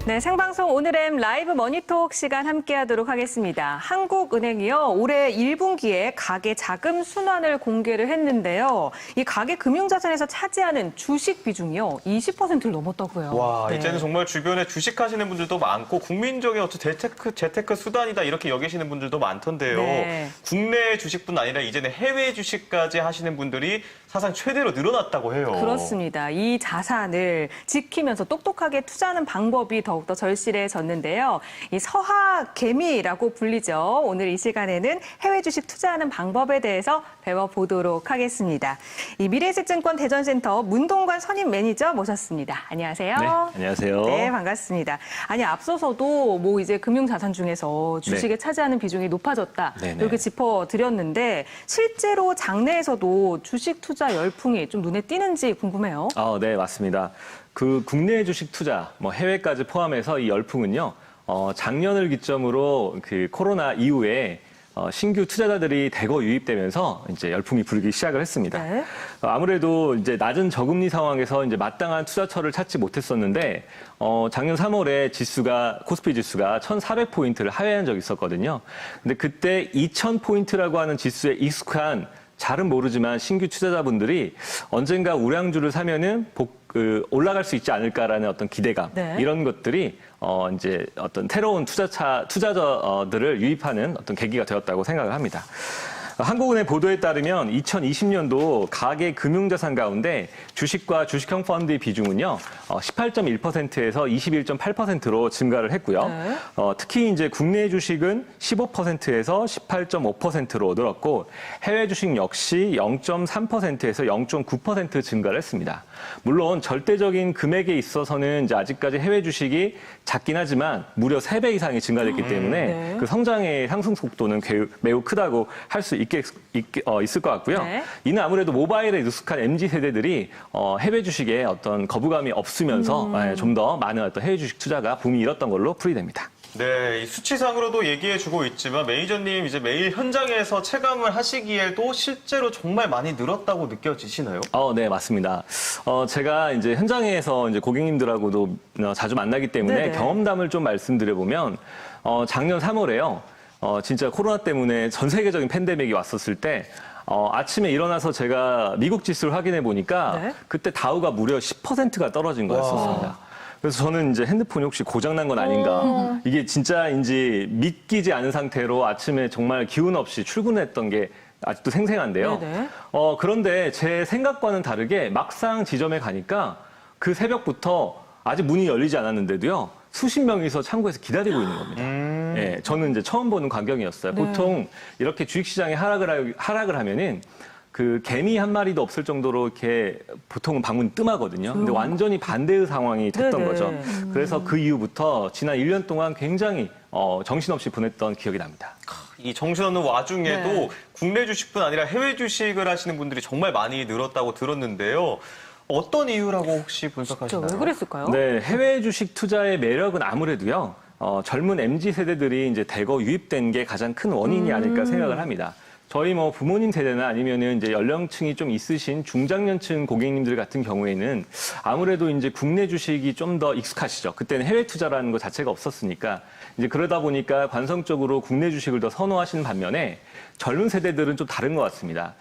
네, 생방송 오늘의 라이브 머니톡 시간 함께하도록 하겠습니다. 한국은행이요, 올해 1분기에 가계 자금 순환을 공개를 했는데요. 이 가계 금융자산에서 차지하는 주식 비중이요, 20%를 넘었다고요. 와, 네. 이제는 정말 주변에 주식하시는 분들도 많고 국민적인 어떤 재테크 수단이다 이렇게 여기시는 분들도 많던데요. 네. 국내 주식뿐 아니라 이제는 해외 주식까지 하시는 분들이 사상 최대로 늘어났다고 해요. 그렇습니다. 이 자산을 지키면서 똑똑하게 투자하는 방법이 더욱더 절실해졌는데요. 이 서학개미라고 불리죠. 오늘 이 시간에는 해외 주식 투자하는 방법에 대해서 배워보도록 하겠습니다. 이 미래에셋증권 대전센터 문동관 선임 매니저 모셨습니다. 안녕하세요. 네, 안녕하세요. 네, 반갑습니다. 아니, 앞서서도 뭐 이제 금융자산 중에서 주식에 차지하는 비중이 높아졌다. 네네. 이렇게 짚어드렸는데 실제로 장내에서도 주식 투자 열풍이 좀 눈에 띄는지 궁금해요. 네, 맞습니다. 그 국내 주식 투자, 뭐 해외까지 포함해서 이 열풍은요, 작년을 기점으로 그 코로나 이후에 신규 투자자들이 대거 유입되면서 이제 열풍이 불기 시작을 했습니다. 네. 아무래도 이제 낮은 저금리 상황에서 이제 마땅한 투자처를 찾지 못했었는데, 작년 3월에 코스피 지수가 1,400포인트를 하회한 적이 있었거든요. 근데 그때 2,000포인트라고 하는 지수에 익숙한 잘은 모르지만 신규 투자자분들이 언젠가 우량주를 사면은 올라갈 수 있지 않을까라는 어떤 기대감, 네. 이런 것들이 이제 어떤 새로운 투자자들을 유입하는 어떤 계기가 되었다고 생각을 합니다. 한국은행 보도에 따르면 2020년도 가계 금융자산 가운데 주식과 주식형 펀드의 비중은요, 18.1%에서 21.8%로 증가를 했고요. 네. 특히 이제 국내 주식은 15%에서 18.5%로 늘었고, 해외 주식 역시 0.3%에서 0.9% 증가를 했습니다. 물론 절대적인 금액에 있어서는 이제 아직까지 해외 주식이 작긴 하지만 무려 3배 이상이 증가됐기 때문에 네. 그 성장의 상승 속도는 매우 크다고 할 수 있을 것 같고요. 네. 이는 아무래도 모바일에 익숙한 MZ 세대들이 해외 주식에 어떤 거부감이 없으면서 좀 더 많은 어떤 해외 주식 투자가 붐이 일었던 걸로 풀이됩니다. 네, 이 수치상으로도 얘기해주고 있지만 매니저님 이제 매일 현장에서 체감을 하시기에도 실제로 정말 많이 늘었다고 느껴지시나요? 네, 맞습니다. 제가 이제 현장에서 이제 고객님들하고도 자주 만나기 때문에 네네. 경험담을 좀 말씀드려보면, 작년 3월에요. 진짜 코로나 때문에 전 세계적인 팬데믹이 왔었을 때, 아침에 일어나서 제가 미국 지수를 확인해 보니까 네. 그때 다우가 무려 10%가 떨어진 거였었습니다. 그래서 저는 이제 핸드폰이 혹시 고장난 건 아닌가. 이게 진짜인지 믿기지 않은 상태로 아침에 정말 기운 없이 출근했던 게 아직도 생생한데요. 네네. 그런데 제 생각과는 다르게 막상 지점에 가니까 그 새벽부터 아직 문이 열리지 않았는데도요, 수십 명이서 창구에서 기다리고 있는 겁니다. 예, 저는 이제 처음 보는 광경이었어요. 네. 보통 이렇게 주식시장에 하락을 하면은 그 개미 한 마리도 없을 정도로 이렇게 보통은 방문이 뜸하거든요. 근데 완전히 반대의 상황이 됐던 네네. 거죠. 그래서 그 이후부터 지난 1년 동안 굉장히 정신없이 보냈던 기억이 납니다. 이 정신없는 와중에도 네. 국내 주식뿐 아니라 해외 주식을 하시는 분들이 정말 많이 늘었다고 들었는데요. 어떤 이유라고 혹시 진짜 분석하시나요? 왜 그랬을까요? 네, 해외 주식 투자의 매력은 아무래도요, 젊은 MZ 세대들이 이제 대거 유입된 게 가장 큰 원인이 아닐까 생각을 합니다. 저희 뭐 부모님 세대나 아니면은 이제 연령층이 좀 있으신 중장년층 고객님들 같은 경우에는 아무래도 이제 국내 주식이 좀 더 익숙하시죠. 그때는 해외 투자라는 것 자체가 없었으니까 이제 그러다 보니까 관성적으로 국내 주식을 더 선호하시는 반면에 젊은 세대들은 좀 다른 것 같습니다.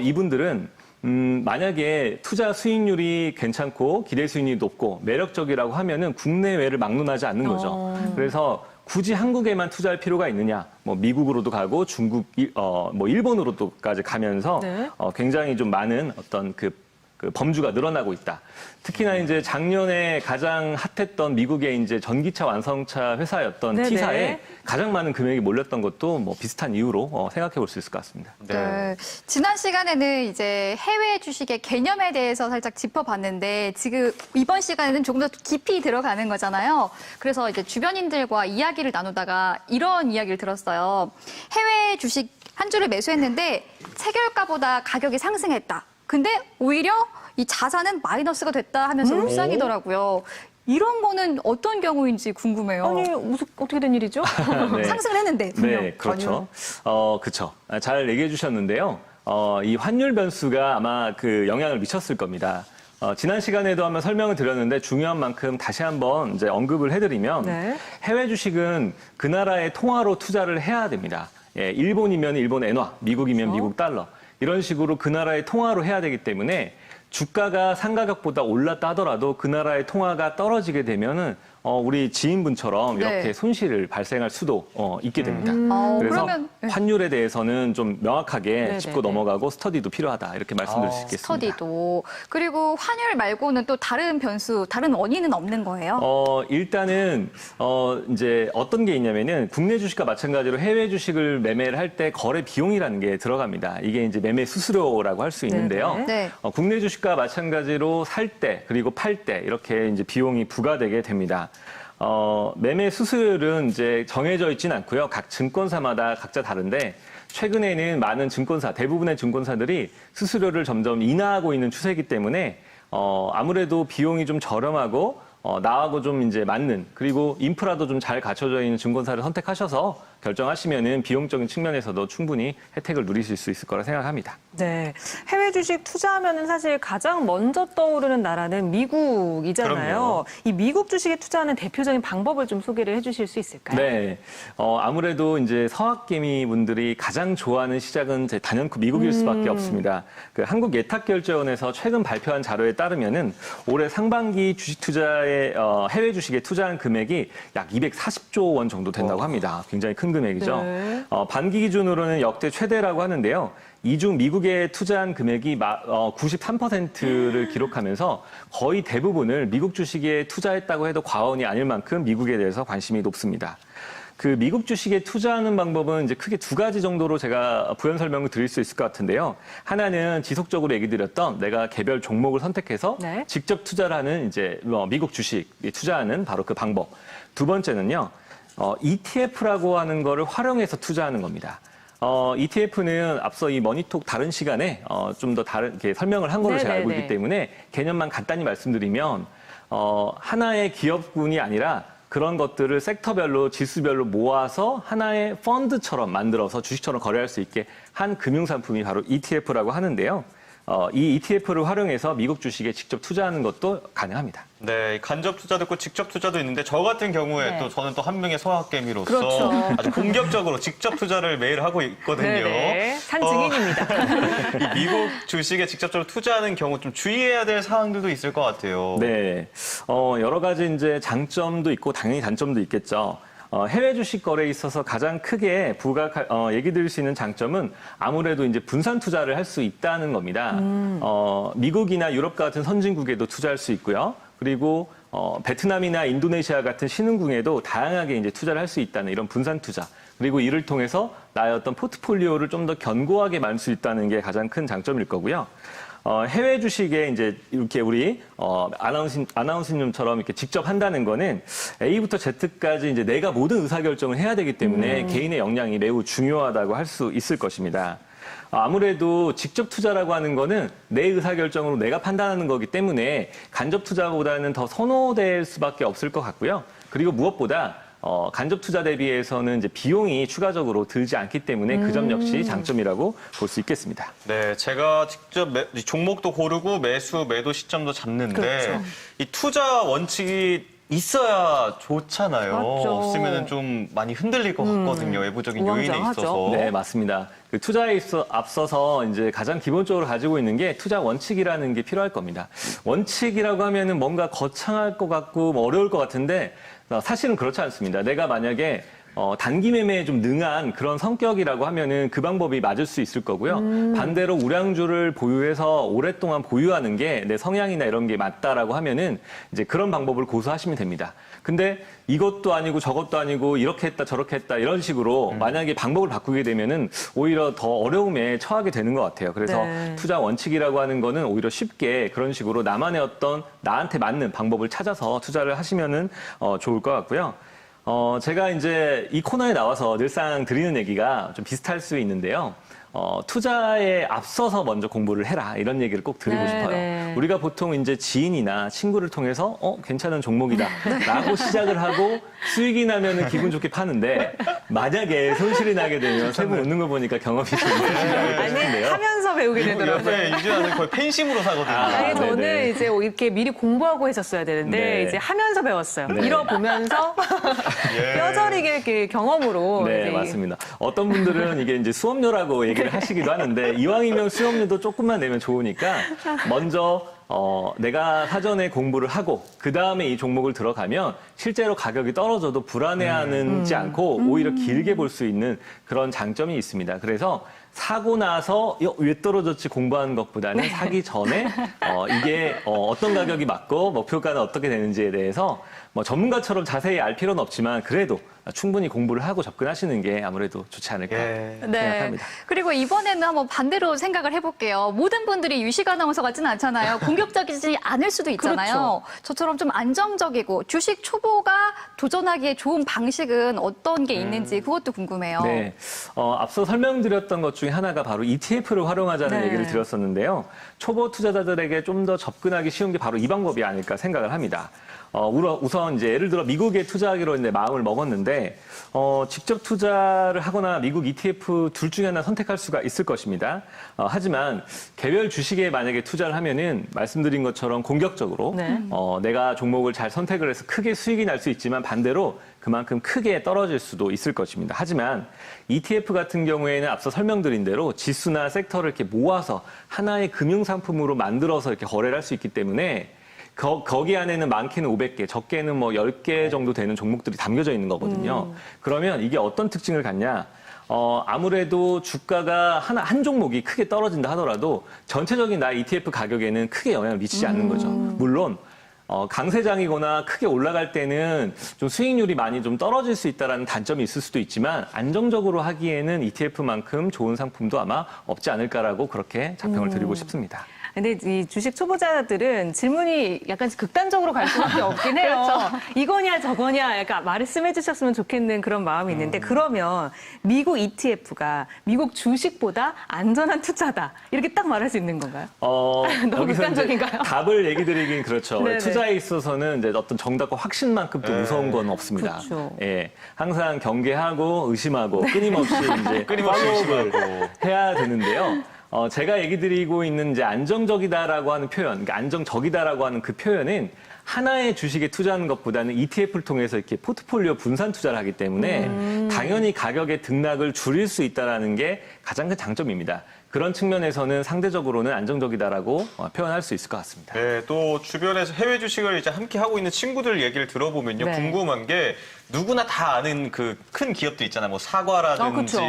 이분들은 만약에 투자 수익률이 괜찮고 기대 수익률이 높고 매력적이라고 하면은 국내외를 막론하지 않는 거죠. 그래서 굳이 한국에만 투자할 필요가 있느냐? 뭐 미국으로도 가고 중국, 뭐 일본으로도까지 가면서 네. 굉장히 좀 많은 어떤 그 범주가 늘어나고 있다. 특히나 이제 작년에 가장 핫했던 미국의 이제 전기차 완성차 회사였던 네네. T사에 가장 많은 금액이 몰렸던 것도 뭐 비슷한 이유로 생각해 볼 수 있을 것 같습니다. 네. 지난 시간에는 이제 해외 주식의 개념에 대해서 살짝 짚어봤는데 지금 이번 시간에는 조금 더 깊이 들어가는 거잖아요. 그래서 이제 주변인들과 이야기를 나누다가 이런 이야기를 들었어요. 해외 주식 한 주를 매수했는데 체결가보다 가격이 상승했다. 근데 오히려 이 자산은 마이너스가 됐다 하면서 울상이더라고요. 이런 거는 어떤 경우인지 궁금해요. 아니, 어떻게 된 일이죠? 네. 상승을 했는데 분명. 네, 그렇죠. 그렇죠. 잘 얘기해 주셨는데요. 이 환율 변수가 아마 그 영향을 미쳤을 겁니다. 지난 시간에도 한번 설명을 드렸는데 중요한 만큼 다시 한번 이제 언급을 해드리면 네. 해외 주식은 그 나라의 통화로 투자를 해야 됩니다. 예, 일본이면 일본 엔화, 미국이면 미국 달러 이런 식으로 그 나라의 통화로 해야 되기 때문에 주가가 상가격보다 올랐다 하더라도 그 나라의 통화가 떨어지게 되면은 우리 지인분처럼 이렇게 네. 손실을 발생할 수도 있게 됩니다. 그래서 그러면 환율에 대해서는 좀 명확하게 네네네. 짚고 넘어가고 스터디도 필요하다 이렇게 말씀드릴 수 있겠습니다. 스터디도. 그리고 환율 말고는 또 다른 변수, 다른 원인은 없는 거예요? 일단은 이제 어떤 게 있냐면은 국내 주식과 마찬가지로 해외 주식을 매매를 할 때 거래 비용이라는 게 들어갑니다. 이게 이제 매매 수수료라고 할 수 있는데요. 네네. 네. 국내 주식과 마찬가지로 살 때 그리고 팔 때 이렇게 이제 비용이 부과되게 됩니다. 매매 수수료는 이제 정해져 있지는 않고요. 각 증권사마다 각자 다른데 최근에는 많은 증권사, 대부분의 증권사들이 수수료를 점점 인하하고 있는 추세이기 때문에 아무래도 비용이 좀 저렴하고 나하고 좀 이제 맞는 그리고 인프라도 좀 잘 갖춰져 있는 증권사를 선택하셔서 결정하시면은 비용적인 측면에서도 충분히 혜택을 누리실 수 있을 거라 생각합니다. 네. 해외 주식 투자하면은 사실 가장 먼저 떠오르는 나라는 미국이잖아요. 그럼요. 이 미국 주식에 투자하는 대표적인 방법을 좀 소개를 해주실 수 있을까요? 네. 아무래도 이제 서학개미 분들이 가장 좋아하는 시장은 이제 단연코 미국일 수밖에 없습니다. 그 한국예탁결제원에서 최근 발표한 자료에 따르면은 올해 상반기 주식 투자에 해외 주식에 투자한 금액이 약 240조 원 정도 된다고 합니다. 굉장히 큰 금액이죠. 네. 반기 기준으로는 역대 최대라고 하는데요. 이 중 미국에 투자한 금액이 93%를 기록하면서 거의 대부분을 미국 주식에 투자했다고 해도 과언이 아닐 만큼 미국에 대해서 관심이 높습니다. 그 미국 주식에 투자하는 방법은 이제 크게 두 가지 정도로 제가 부연 설명을 드릴 수 있을 것 같은데요. 하나는 지속적으로 얘기 드렸던 내가 개별 종목을 선택해서 네. 직접 투자를 하는 이제 미국 주식에 투자하는 바로 그 방법. 두 번째는요. ETF라고 하는 거를 활용해서 투자하는 겁니다. ETF는 앞서 이 머니톡 다른 시간에 좀 더 다른 이렇게 설명을 한 거로 제가 알고 네네네. 있기 때문에 개념만 간단히 말씀드리면 하나의 기업군이 아니라 그런 것들을 섹터별로 지수별로 모아서 하나의 펀드처럼 만들어서 주식처럼 거래할 수 있게 한 금융상품이 바로 ETF라고 하는데요. 이 ETF를 활용해서 미국 주식에 직접 투자하는 것도 가능합니다. 네, 간접 투자도 있고 직접 투자도 있는데 저 같은 경우에 네. 또 저는 또 한 명의 소확개미로서 그렇죠. 아주 본격적으로 직접 투자를 매일 하고 있거든요. 네네. 산 증인입니다. 이 미국 주식에 직접적으로 투자하는 경우 좀 주의해야 될 사항들도 있을 것 같아요. 네, 여러 가지 이제 장점도 있고 당연히 단점도 있겠죠. 해외 주식 거래에 있어서 가장 크게 얘기 드릴 수 있는 장점은 아무래도 이제 분산 투자를 할 수 있다는 겁니다. 미국이나 유럽 같은 선진국에도 투자할 수 있고요. 그리고 베트남이나 인도네시아 같은 신흥국에도 다양하게 이제 투자를 할 수 있다는 이런 분산 투자. 그리고 이를 통해서 나의 어떤 포트폴리오를 좀 더 견고하게 만들 수 있다는 게 가장 큰 장점일 거고요. 해외 주식에 이제 이렇게 우리 아나운서님처럼 이렇게 직접 한다는 거는 A부터 Z까지 이제 내가 모든 의사결정을 해야 되기 때문에 개인의 역량이 매우 중요하다고 할 수 있을 것입니다. 아무래도 직접 투자라고 하는 거는 내 의사결정으로 내가 판단하는 거기 때문에 간접 투자보다는 더 선호될 수밖에 없을 것 같고요. 그리고 무엇보다 간접 투자 대비해서는 이제 비용이 추가적으로 들지 않기 때문에 그 점 역시 장점이라고 볼 수 있겠습니다. 네, 제가 직접 종목도 고르고 매수, 매도 시점도 잡는데 그렇죠. 이 투자 원칙이 있어야 좋잖아요. 맞죠. 없으면 좀 많이 흔들릴 것 같거든요. 외부적인 요인에 우왕좌왕하죠. 있어서. 네, 맞습니다. 그 투자에 앞서서 이제 가장 기본적으로 가지고 있는 게 투자 원칙이라는 게 필요할 겁니다. 원칙이라고 하면은 뭔가 거창할 것 같고 뭐 어려울 것 같은데 사실은 그렇지 않습니다. 내가 만약에 단기 매매에 좀 능한 그런 성격이라고 하면은 그 방법이 맞을 수 있을 거고요. 반대로 우량주를 보유해서 오랫동안 보유하는 게 내 성향이나 이런 게 맞다라고 하면은 이제 그런 방법을 고수하시면 됩니다. 근데 이것도 아니고 저것도 아니고 이렇게 했다 저렇게 했다 이런 식으로 만약에 방법을 바꾸게 되면은 오히려 더 어려움에 처하게 되는 것 같아요. 그래서 네. 투자 원칙이라고 하는 거는 오히려 쉽게 그런 식으로 나만의 어떤 나한테 맞는 방법을 찾아서 투자를 하시면은 좋을 것 같고요. 제가 이제 이 코너에 나와서 늘상 드리는 얘기가 좀 비슷할 수 있는데요. 투자에 앞서서 먼저 공부를 해라 이런 얘기를 꼭 드리고 네, 싶어요. 네. 우리가 보통 이제 지인이나 친구를 통해서 괜찮은 종목이다라고 시작을 하고 수익이 나면은 기분 좋게 파는데 만약에 손실이 나게 되면 세 분 웃는 거 보니까 경험이 좀 있으시지 않을까 아니, 싶은데요. 하면서 배우게 되더라고요. 요새 유지하는 거의 팬심으로 사거든요. 아니, 저는 네네. 이제 이렇게 미리 공부하고 했었어야 되는데 네. 이제 하면서 배웠어요. 네. 잃어보면서 예. 뼈저리게 이렇게 경험으로. 네, 이제 맞습니다. 어떤 분들은 이게 이제 수업료라고 얘기를 하시기도 하는데 이왕이면 수업료도 조금만 내면 좋으니까 먼저 내가 사전에 공부를 하고 그 다음에 이 종목을 들어가면 실제로 가격이 떨어져도 불안해하지 않고 오히려 길게 볼 수 있는 그런 장점이 있습니다. 그래서 사고 나서 왜 떨어졌지 공부하는 것보다는 사기 전에 이게 어떤 가격이 맞고 목표가는 어떻게 되는지에 대해서 뭐 전문가처럼 자세히 알 필요는 없지만 그래도 충분히 공부를 하고 접근하시는 게 아무래도 좋지 않을까 예. 생각합니다. 그리고 이번에는 한번 반대로 생각을 해볼게요. 모든 분들이 유식 아나운서 같지는 않잖아요. 공격적이지 않을 수도 있잖아요. 저처럼 좀 안정적이고 주식 초보가 도전하기에 좋은 방식은 어떤 게 있는지 그것도 궁금해요. 네, 앞서 설명드렸던 것 중에 하나가 바로 ETF를 활용하자는 네. 얘기를 드렸었는데요. 초보 투자자들에게 좀 더 접근하기 쉬운 게 바로 이 방법이 아닐까 생각을 합니다. 우선 이제 예를 들어 미국에 투자하기로 이제 마음을 먹었는데 직접 투자를 하거나 미국 ETF 둘 중에 하나 선택할 수가 있을 것입니다. 하지만 개별 주식에 만약에 투자를 하면은 말씀드린 것처럼 공격적으로 네. 내가 종목을 잘 선택을 해서 크게 수익이 날 수 있지만 반대로 그만큼 크게 떨어질 수도 있을 것입니다. 하지만 ETF 같은 경우에는 앞서 설명드린 대로 지수나 섹터를 이렇게 모아서 하나의 금융상품으로 만들어서 이렇게 거래를 할 수 있기 때문에 거기 안에는 많게는 500개, 적게는 뭐 10개 정도 되는 종목들이 담겨져 있는 거거든요. 그러면 이게 어떤 특징을 갖냐? 아무래도 주가가 한 종목이 크게 떨어진다 하더라도 전체적인 나의 ETF 가격에는 크게 영향을 미치지 않는 거죠. 물론 강세장이거나 크게 올라갈 때는 좀 수익률이 많이 좀 떨어질 수 있다는 단점이 있을 수도 있지만 안정적으로 하기에는 ETF만큼 좋은 상품도 아마 없지 않을까라고 그렇게 자평을 드리고 싶습니다. 근데 이 주식 초보자들은 질문이 약간 극단적으로 갈 수밖에 없긴 해요. 이거냐 저거냐 약간 말씀해 주셨으면 좋겠는 그런 마음이 있는데 그러면 미국 ETF가 미국 주식보다 안전한 투자다 이렇게 딱 말할 수 있는 건가요? 너무 여기서 이제 극단적인가요? 답을 얘기 드리긴 그렇죠. 네네. 투자에 있어서는 이제 어떤 정답과 확신만큼 또 무서운 건 없습니다. 그렇죠. 예, 항상 경계하고 의심하고 끊임없이 이제 끊임없이 팔로우업을 의심하고. 해야 되는데요. 제가 얘기 드리고 있는 이제 안정적이다라고 하는 표현, 그러니까 안정적이다라고 하는 그 표현은 하나의 주식에 투자하는 것보다는 ETF를 통해서 이렇게 포트폴리오 분산 투자를 하기 때문에 당연히 가격의 등락을 줄일 수 있다는 게 가장 큰 장점입니다. 그런 측면에서는 상대적으로는 안정적이다라고 표현할 수 있을 것 같습니다. 네, 또 주변에서 해외 주식을 이제 함께 하고 있는 친구들 얘기를 들어보면요. 네. 궁금한 게 누구나 다 아는 그 큰 기업들 있잖아요. 뭐 사과라든지 그쵸.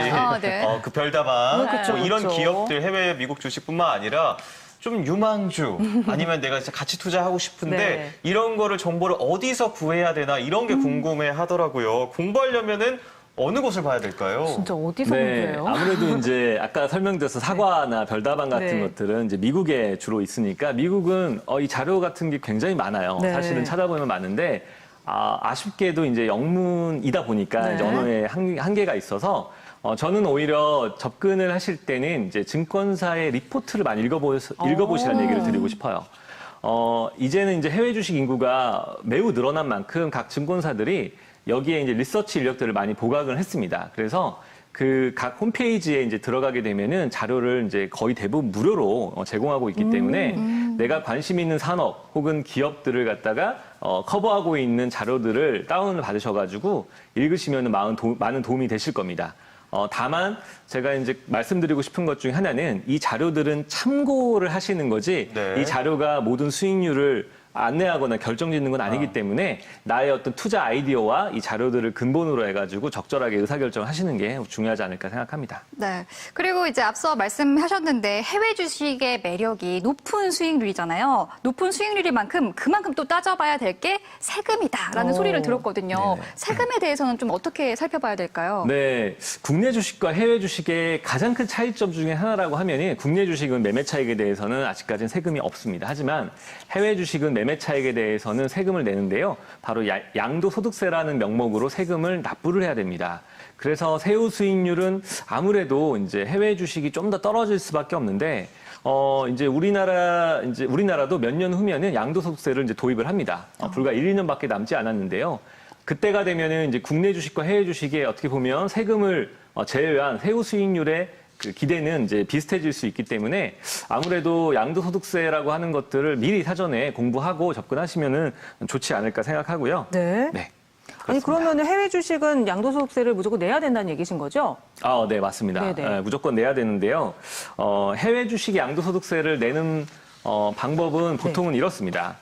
네. 그 별다방 그쵸, 뭐 이런 그쵸. 기업들 해외 미국 주식뿐만 아니라 좀 유망주 아니면 내가 진짜 같이 투자하고 싶은데 네. 이런 거를 정보를 어디서 구해야 되나 이런 게 궁금해 하더라고요. 공부하려면은 어느 곳을 봐야 될까요? 진짜 어디서 네, 공부해요? 아무래도 이제 아까 설명드렸던 사과나 별다방 같은 네. 것들은 이제 미국에 주로 있으니까 미국은 이 자료 같은 게 굉장히 많아요. 네. 사실은 찾아보면 많은데 아쉽게도 이제 영문이다 보니까 네. 이제 언어에 한계가 있어서 저는 오히려 접근을 하실 때는 이제 증권사의 리포트를 많이 읽어보시라는 얘기를 드리고 싶어요. 이제는 이제 해외 주식 인구가 매우 늘어난 만큼 각 증권사들이 여기에 이제 리서치 인력들을 많이 보강을 했습니다. 그래서 그 각 홈페이지에 이제 들어가게 되면은 자료를 이제 거의 대부분 무료로 제공하고 있기 때문에 내가 관심 있는 산업 혹은 기업들을 갖다가 커버하고 있는 자료들을 다운을 받으셔가지고 읽으시면은 많은 도움이 되실 겁니다. 다만 제가 이제 말씀드리고 싶은 것 중에 하나는 이 자료들은 참고를 하시는 거지 네. 이 자료가 모든 수익률을 안내하거나 결정짓는 건 아니기 때문에 나의 어떤 투자 아이디어와 이 자료들을 근본으로 해가지고 적절하게 의사결정을 하시는 게 중요하지 않을까 생각합니다. 네. 그리고 이제 앞서 말씀하셨는데 해외 주식의 매력이 높은 수익률이잖아요. 높은 수익률이만큼 그만큼 또 따져봐야 될 게 세금이다라는 소리를 들었거든요. 네네. 세금에 대해서는 좀 어떻게 살펴봐야 될까요? 네, 국내 주식과 해외 주식의 가장 큰 차이점 중에 하나라고 하면은 국내 주식은 매매 차익에 대해서는 아직까지는 세금이 없습니다. 하지만 해외 주식은 매매 차익에 대해서는 세금을 내는데요. 바로 양도소득세라는 명목으로 세금을 납부를 해야 됩니다. 그래서 세후 수익률은 아무래도 이제 해외 주식이 좀 더 떨어질 수밖에 없는데 이제 우리나라도 몇 년 후면은 양도소득세를 이제 도입을 합니다. 불과 1, 2년밖에 남지 않았는데요. 그때가 되면은 이제 국내 주식과 해외 주식에 어떻게 보면 세금을 제외한 세후 수익률의 그 기대는 이제 비슷해질 수 있기 때문에 아무래도 양도소득세라고 하는 것들을 미리 사전에 공부하고 접근하시면은 좋지 않을까 생각하고요. 네. 네. 아니 그렇습니다. 그러면 해외 주식은 양도소득세를 무조건 내야 된다는 얘기신 거죠? 네, 맞습니다. 네네. 무조건 내야 되는데요. 해외 주식 양도소득세를 내는 방법은 보통은 이렇습니다.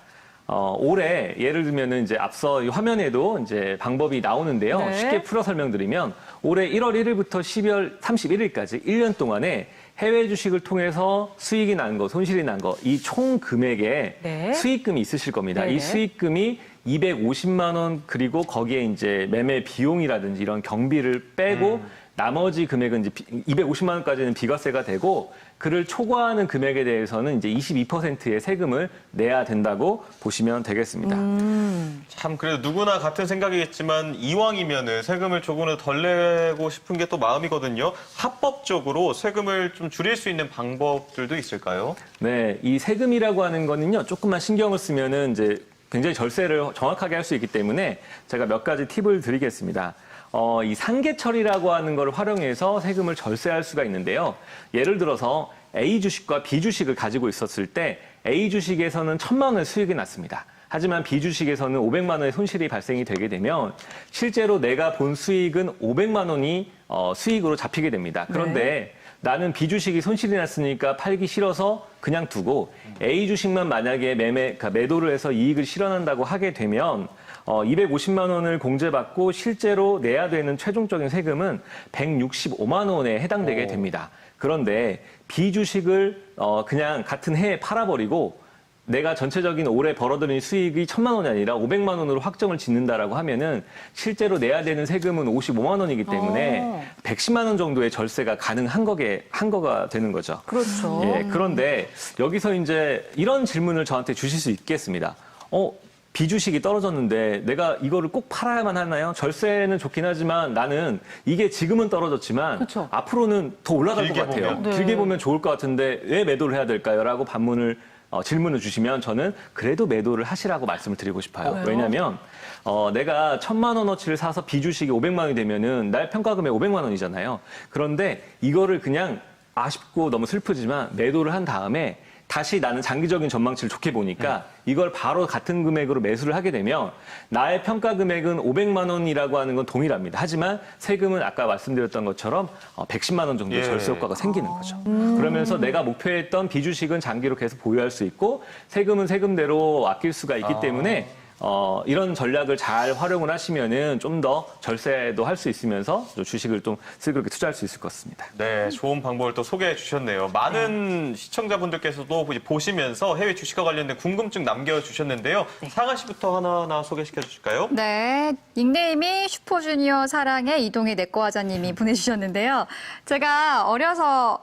올해 예를 들면은 이제 앞서 이 화면에도 이제 방법이 나오는데요. 네. 쉽게 풀어 설명드리면 올해 1월 1일부터 12월 31일까지 1년 동안에 해외 주식을 통해서 수익이 난 거, 손실이 난 거, 이 총 금액에 네. 수익금이 있으실 겁니다. 네네. 이 수익금이 250만 원 그리고 거기에 이제 매매 비용이라든지 이런 경비를 빼고 나머지 금액은 이제 250만 원까지는 비과세가 되고 그를 초과하는 금액에 대해서는 이제 22%의 세금을 내야 된다고 보시면 되겠습니다. 참 그래도 누구나 같은 생각이겠지만 이왕이면은 세금을 조금은 덜 내고 싶은 게 또 마음이거든요. 합법적으로 세금을 좀 줄일 수 있는 방법들도 있을까요? 네, 이 세금이라고 하는 거는요, 조금만 신경을 쓰면은 이제 굉장히 절세를 정확하게 할 수 있기 때문에 제가 몇 가지 팁을 드리겠습니다. 이 상계처리라고 하는 걸 활용해서 세금을 절세할 수가 있는데요. 예를 들어서 A 주식과 B 주식을 가지고 있었을 때 A 주식에서는 1,000만 원의 수익이 났습니다. 하지만 B 주식에서는 500만 원의 손실이 발생이 되게 되면 실제로 내가 본 수익은 500만 원이 수익으로 잡히게 됩니다. 그런데 나는 B 주식이 손실이 났으니까 팔기 싫어서 그냥 두고 A 주식만 만약에 그러니까 매도를 해서 이익을 실현한다고 하게 되면 250만 원을 공제받고 실제로 내야 되는 최종적인 세금은 165만 원에 해당되게 됩니다. 그런데 B 주식을 그냥 같은 해에 팔아버리고 내가 전체적인 올해 벌어들인 수익이 1,000만 원이 아니라 500만 원으로 확정을 짓는다라고 하면은 실제로 내야 되는 세금은 55만 원이기 때문에 110만 원 정도의 절세가 가능한 거가 되는 거죠. 그렇죠. 예, 그런데 여기서 이제 이런 질문을 저한테 주실 수 있겠습니다. 비주식이 떨어졌는데 내가 이거를 꼭 팔아야만 하나요? 절세는 좋긴 하지만 나는 이게 지금은 떨어졌지만 그쵸. 앞으로는 더 올라갈 것 길게 같아요. 보면. 네. 길게 보면 좋을 것 같은데 왜 매도를 해야 될까요? 라고 질문을 주시면 저는 그래도 매도를 하시라고 말씀을 드리고 싶어요. 왜요? 왜냐하면 내가 1,000만 원어치를 사서 비주식이 500만 원이 되면은 날 평가금액 500만 원이잖아요. 그런데 이거를 그냥 아쉽고 너무 슬프지만 매도를 한 다음에 다시 나는 장기적인 전망치를 좋게 보니까 이걸 바로 같은 금액으로 매수를 하게 되면 나의 평가 금액은 500만 원이라고 하는 건 동일합니다. 하지만 세금은 아까 말씀드렸던 것처럼 110만 원 정도의 예. 절세 효과가 생기는 거죠. 그러면서 내가 목표했던 비주식은 장기로 계속 보유할 수 있고 세금은 세금대로 아낄 수가 있기 때문에 이런 전략을 잘 활용을 하시면은 좀 더 절세도 할 수 있으면서 주식을 좀 슬그럽게 투자할 수 있을 것 같습니다. 네, 좋은 방법을 또 소개해 주셨네요. 많은 시청자분들께서도 보시면서 해외 주식과 관련된 궁금증 남겨주셨는데요. 상아 씨부터 하나하나 소개시켜 주실까요? 네, 닉네임이 슈퍼주니어 사랑의 이동희 내꺼하자님이 보내주셨는데요. 제가 어려서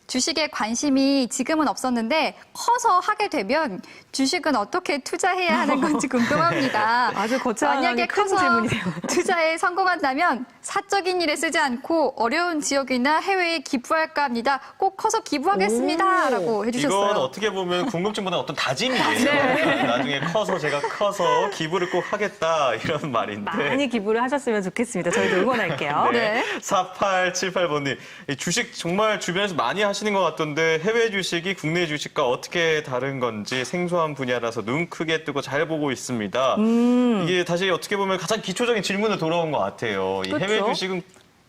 주식에 관심이 지금은 없었는데 커서 하게 되면 주식은 어떻게 투자해야 하는 건지 궁금합니다. 아주 거창하게 만약에 큰 커서 질문이네요. 투자에 성공한다면 사적인 일에 쓰지 않고 어려운 지역이나 해외에 기부할까 합니다. 꼭 커서 기부하겠습니다. 오. 라고 해주셨어요. 이건 어떻게 보면 궁금증보다 어떤 다짐이에요. 네. 나중에 제가 커서 기부를 꼭 하겠다 이런 말인데. 많이 기부를 하셨으면 좋겠습니다. 저희도 응원할게요. 네. 4878번님, 주식 정말 주변에서 많이 하시는 것 같던데 해외 주식이 국내 주식과 어떻게 다른 건지 생소한 분야라서 눈 크게 뜨고 잘 보고 있습니다. 이게 다시 어떻게 보면 가장 기초적인 질문으로 돌아온 것 같아요. 이 해외 그렇죠. 주식은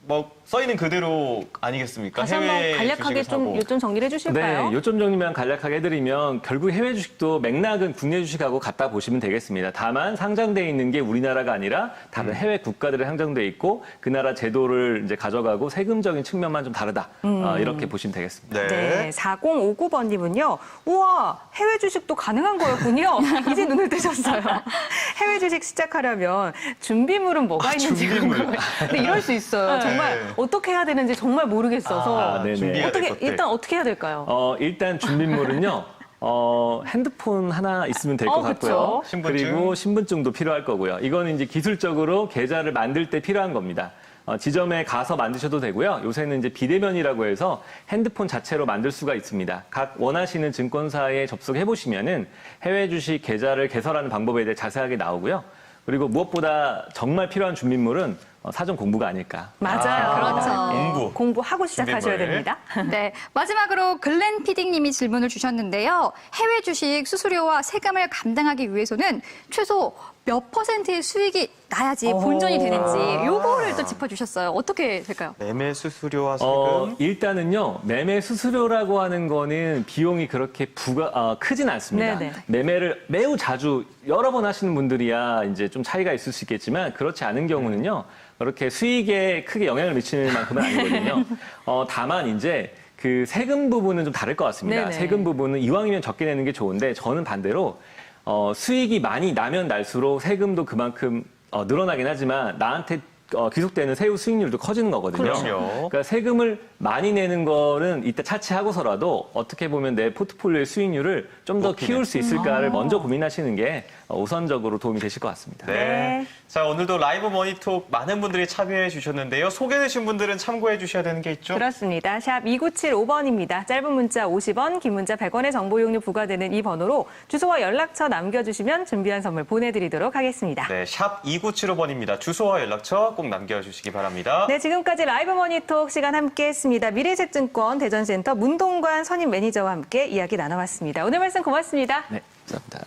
뭐 써 있는 그대로 아니겠습니까? 다시 한번 해외 간략하게 주식을 사고. 좀 정리를 해주실까요? 네, 요점 정리만 간략하게 해드리면 결국 해외 주식도 맥락은 국내 주식하고 같다 보시면 되겠습니다. 다만 상장돼 있는 게 우리나라가 아니라 다른 해외 국가들에 상장돼 있고 그 나라 제도를 이제 가져가고 세금적인 측면만 좀 다르다. 이렇게 보시면 되겠습니다. 네, 4059번님은요. 우와, 해외 주식도 가능한 거였군요. 이제 눈을 뜨셨어요. 해외 주식 시작하려면 준비물은 뭐가 있는지 준비물. 궁금해요. 근데 이럴 수 있어요. 정말 어떻게 해야 되는지 정말 모르겠어서. 네네. 준비해야 될 것들. 일단 어떻게 해야 될까요? 일단 준비물은요. 핸드폰 하나 있으면 될 것 같고요. 신분증. 그리고 신분증도 필요할 거고요. 이거는 이제 기술적으로 계좌를 만들 때 필요한 겁니다. 지점에 가서 만드셔도 되고요. 요새는 이제 비대면이라고 해서 핸드폰 자체로 만들 수가 있습니다. 각 원하시는 증권사에 접속해 보시면은 해외 주식 계좌를 개설하는 방법에 대해 자세하게 나오고요. 그리고 무엇보다 정말 필요한 준비물은 사전 공부가 아닐까. 맞아요. 그렇죠. 공부하고 시작하셔야 준비물. 됩니다. 네, 마지막으로 글렌 PD님이 질문을 주셨는데요. 해외 주식 수수료와 세금을 감당하기 위해서는 최소 몇 %의 수익이 나야지 본전이 되는지 요거를 또 짚어주셨어요. 어떻게 될까요? 매매 수수료와 세금. 일단은요, 매매 수수료라고 하는 거는 비용이 그렇게 크진 않습니다. 네네. 매매를 매우 자주 여러 번 하시는 분들이야 이제 좀 차이가 있을 수 있겠지만 그렇지 않은 경우는요, 그렇게 수익에 크게 영향을 미치는 만큼은 아니거든요. 다만 이제 그 세금 부분은 좀 다를 것 같습니다. 네네. 세금 부분은 이왕이면 적게 내는 게 좋은데 저는 반대로 수익이 많이 나면 날수록 세금도 그만큼 늘어나긴 하지만 나한테 귀속되는 세후 수익률도 커지는 거거든요. 그렇죠. 그러니까 세금을 많이 내는 거는 이따 차치하고서라도 어떻게 보면 내 포트폴리오의 수익률을 좀 더 키울 수 있을까를 먼저 고민하시는 게 우선적으로 도움이 되실 것 같습니다. 네. 자, 오늘도 라이브 머니톡 많은 분들이 참여해 주셨는데요. 소개되신 분들은 참고해 주셔야 되는 게 있죠? 그렇습니다. 샵 2975번입니다. 짧은 문자 50원, 긴 문자 100원의 정보 이용료 부과되는 이 번호로 주소와 연락처 남겨주시면 준비한 선물 보내드리도록 하겠습니다. 네, 샵 2975번입니다. 주소와 연락처 꼭 남겨주시기 바랍니다. 네, 지금까지 라이브 머니톡 시간 함께했습니다. 미래에셋증권 대전센터 문동관 선임 매니저와 함께 이야기 나눠봤습니다. 오늘 말씀 고맙습니다. 네, 감사합니다.